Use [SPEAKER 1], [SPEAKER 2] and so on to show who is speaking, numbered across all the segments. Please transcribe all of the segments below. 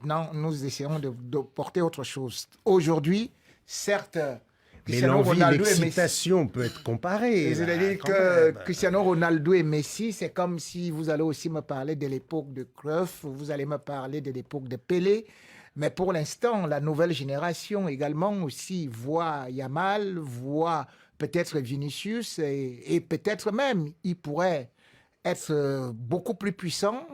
[SPEAKER 1] maintenant, nous essayons de porter autre chose. Aujourd'hui, certes,
[SPEAKER 2] Mais
[SPEAKER 1] Cristiano
[SPEAKER 2] l'envie,
[SPEAKER 1] Ronaldo et Messi.
[SPEAKER 2] l'excitation peut être comparée.
[SPEAKER 1] C'est-à-dire
[SPEAKER 2] quand
[SPEAKER 1] que
[SPEAKER 2] même.
[SPEAKER 1] Cristiano Ronaldo et Messi, c'est comme si vous allez aussi me parler de l'époque de Cruyff, vous allez me parler de l'époque de Pelé. Mais pour l'instant, la nouvelle génération également aussi voit Yamal, voit peut-être Vinicius et peut-être même il pourrait être beaucoup plus puissant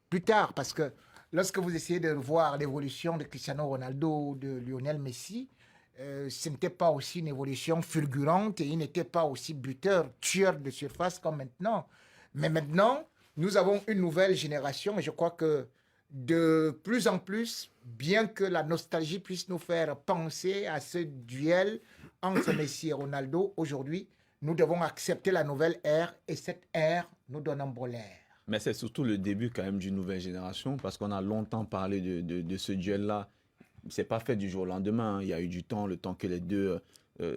[SPEAKER 1] plus tard. Parce que lorsque vous essayez de voir l'évolution de Cristiano Ronaldo ou de Lionel Messi, ce n'était pas aussi une évolution fulgurante et il n'était pas aussi buteur, tueur de surface comme maintenant. Mais maintenant, nous avons une nouvelle génération et je crois que de plus en plus, bien que la nostalgie puisse nous faire penser à ce duel entre Messi et Ronaldo, aujourd'hui, nous devons accepter la nouvelle ère et cette ère nous donne un beau l'air.
[SPEAKER 3] Mais c'est surtout le début quand même d'une nouvelle génération parce qu'on a longtemps parlé de ce duel-là. C'est pas fait du jour au lendemain, hein. Il y a eu du temps, le temps que les deux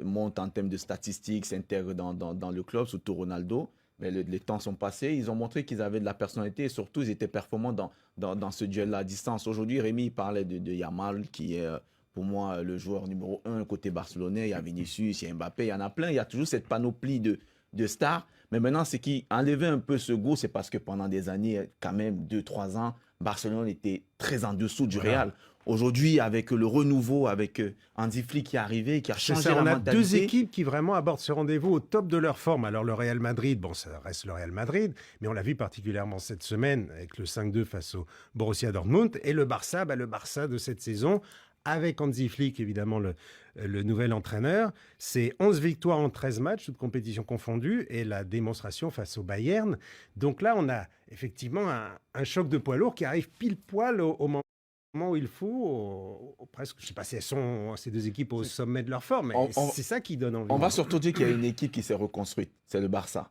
[SPEAKER 3] montent en termes de statistiques, s'intègrent dans le club, surtout Ronaldo. Mais les temps sont passés, ils ont montré qu'ils avaient de la personnalité et surtout ils étaient performants dans ce duel-là à distance. Aujourd'hui, Rémi parlait de Yamal qui est pour moi le joueur numéro 1 côté barcelonais. Il y a Vinicius, il y a Mbappé, il y en a plein. Il y a toujours cette panoplie de stars. Mais maintenant, ce qui enlevait un peu ce goût, c'est parce que pendant des années, quand même 2-3 ans, Barcelone était très en dessous du Real. Aujourd'hui, avec le renouveau, avec Hansi Flick qui est arrivé, qui a
[SPEAKER 2] C'est
[SPEAKER 3] changé
[SPEAKER 2] ça,
[SPEAKER 3] la
[SPEAKER 2] on a
[SPEAKER 3] mentalité.
[SPEAKER 2] deux équipes qui vraiment abordent ce rendez-vous au top de leur forme. Alors le Real Madrid, bon, ça reste le Real Madrid, mais on l'a vu particulièrement cette semaine avec le 5-2 face au Borussia Dortmund. Et le Barça, le Barça de cette saison, avec Hansi Flick, évidemment, le nouvel entraîneur, c'est 11 victoires en 13 matchs, toutes compétitions confondues, et la démonstration face au Bayern. Donc là, on a effectivement un choc de poids lourd qui arrive pile poil au moment où il faut, presque, je ne sais pas si elles sont ces deux équipes au sommet de leur forme, mais c'est ça qui donne envie.
[SPEAKER 3] On va surtout dire qu'il y a une équipe qui s'est reconstruite, c'est le Barça,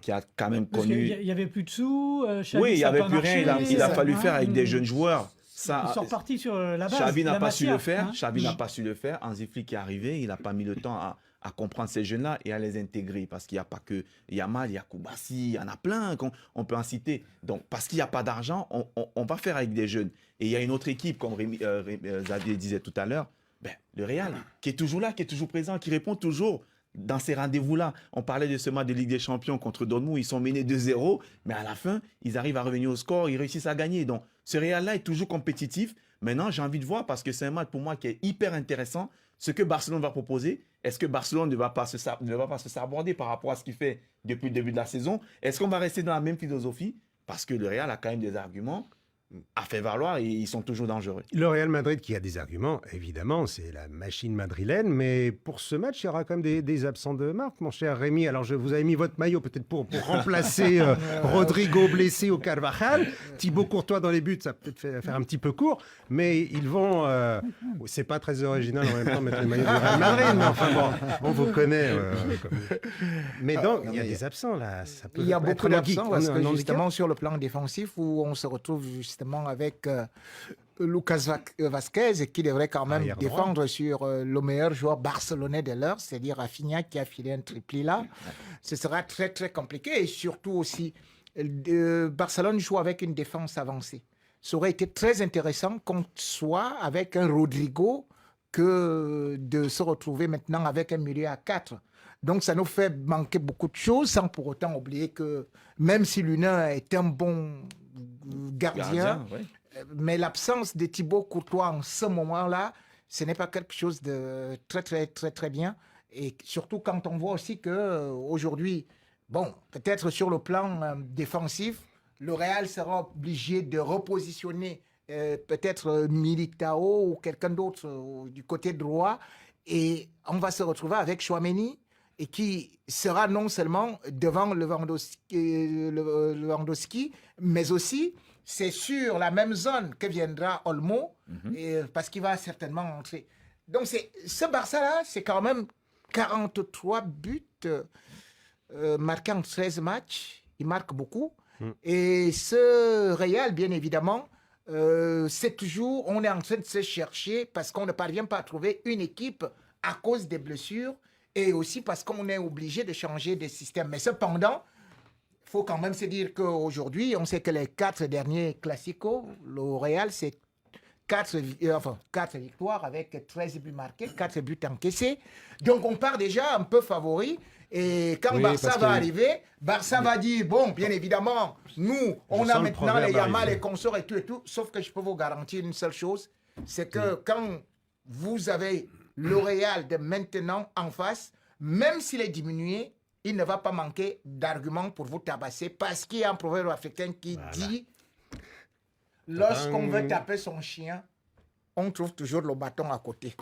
[SPEAKER 3] qui a quand même
[SPEAKER 4] Parce
[SPEAKER 3] connu...
[SPEAKER 4] qu'il n'y avait plus de sous, Xavi,
[SPEAKER 3] Oui, il n'y
[SPEAKER 4] ça a
[SPEAKER 3] avait
[SPEAKER 4] pas
[SPEAKER 3] plus rien,
[SPEAKER 4] marché,
[SPEAKER 3] il a fallu faire avec des jeunes joueurs.
[SPEAKER 4] Ils sont repartis sur la base.
[SPEAKER 3] Xavi n'a
[SPEAKER 4] la
[SPEAKER 3] pas su le
[SPEAKER 4] matière,
[SPEAKER 3] faire.
[SPEAKER 4] hein.
[SPEAKER 3] Xavi n'a pas su le faire. Hansi Flick est arrivé, il n'a pas mis le temps à comprendre ces jeunes-là et à les intégrer. Parce qu'il n'y a pas que Yamal, il y a Koubassi, il y en a plein qu'on peut en citer. Donc, parce qu'il n'y a pas d'argent, on va faire avec des jeunes. Et il y a une autre équipe, comme Xavier disait tout à l'heure, le Real, qui est toujours là, qui est toujours présent, qui répond toujours dans ces rendez-vous-là. On parlait de ce match de Ligue des Champions contre Dortmund, ils sont menés 2-0, mais à la fin, ils arrivent à revenir au score, ils réussissent à gagner. Donc, ce Real-là est toujours compétitif. Maintenant, j'ai envie de voir, parce que c'est un match pour moi qui est hyper intéressant, ce que Barcelone va proposer. Est-ce que Barcelone ne va pas se saborder par rapport à ce qu'il fait depuis le début de la saison? Est-ce qu'on va rester dans la même philosophie? Parce que le Real a quand même des arguments à faire valoir et ils sont toujours dangereux.
[SPEAKER 2] Le Real Madrid qui a des arguments, évidemment, c'est la machine madrilène, mais pour ce match, il y aura quand même des absents de marque, mon cher Rémi. Alors, vous avez mis votre maillot peut-être pour remplacer Rodrigo blessé au Carvajal. Thibaut Courtois dans les buts, ça va peut-être faire un petit peu court, mais ils vont... c'est pas très original en même temps mettre le maillot du Real Madrid, mais enfin bon, on vous connaît. Mais donc, il y a des absents là. Ça peut
[SPEAKER 1] Il y a
[SPEAKER 2] être
[SPEAKER 1] beaucoup
[SPEAKER 2] un
[SPEAKER 1] d'absents parce que
[SPEAKER 2] handicap.
[SPEAKER 1] justement sur le plan défensif où on se retrouve justement avec Lucas Vazquez qui devrait quand même
[SPEAKER 2] Arrière droit.
[SPEAKER 1] défendre sur le meilleur joueur barcelonais de l'heure, c'est-à-dire Rafinha qui a filé un triplé là. Ce sera très très compliqué et surtout aussi Barcelone joue avec une défense avancée. Ça aurait été très intéressant qu'on soit avec un Rodrigo que de se retrouver maintenant avec un milieu à 4. Donc, ça nous fait manquer beaucoup de choses sans pour autant oublier que même si l'Union est un bon gardien,
[SPEAKER 3] ouais.
[SPEAKER 1] mais l'absence de Thibaut Courtois en ce moment-là, ce n'est pas quelque chose de très, très, très, très bien. Et surtout quand on voit aussi qu'aujourd'hui, bon, peut-être sur le plan défensif, le Real sera obligé de repositionner peut-être Militao ou quelqu'un d'autre du côté droit. Et on va se retrouver avec Chouameni et qui sera non seulement devant Lewandowski, mais aussi c'est sur la même zone que viendra Olmo, parce qu'il va certainement entrer. Donc ce Barça-là, c'est quand même 43 buts marqués en 13 matchs. Il marque beaucoup. Et ce Real, bien évidemment, c'est toujours, on est en train de se chercher parce qu'on ne parvient pas à trouver une équipe à cause des blessures et aussi parce qu'on est obligé de changer de système. Mais cependant, il faut quand même se dire qu'aujourd'hui, on sait que les 4 derniers classicos, le Real, c'est 4 victoires avec 13 buts marqués, 4 buts encaissés. Donc on part déjà un peu favori. Et quand
[SPEAKER 2] Oui,
[SPEAKER 1] Barça
[SPEAKER 2] parce
[SPEAKER 1] va
[SPEAKER 2] que-
[SPEAKER 1] arriver, Barça va dire, bon, bien évidemment, nous, on
[SPEAKER 2] sens
[SPEAKER 1] a
[SPEAKER 2] le
[SPEAKER 1] maintenant
[SPEAKER 2] proverbe
[SPEAKER 1] les Yamal,
[SPEAKER 2] arriver.
[SPEAKER 1] les consorts et tout. Sauf que je peux vous garantir une seule chose, c'est que quand vous avez le Real de maintenant en face, même s'il est diminué, il ne va pas manquer d'arguments pour vous tabasser parce qu'il y a un proverbe africain qui dit lorsqu'on veut taper son chien, on trouve toujours le bâton à côté.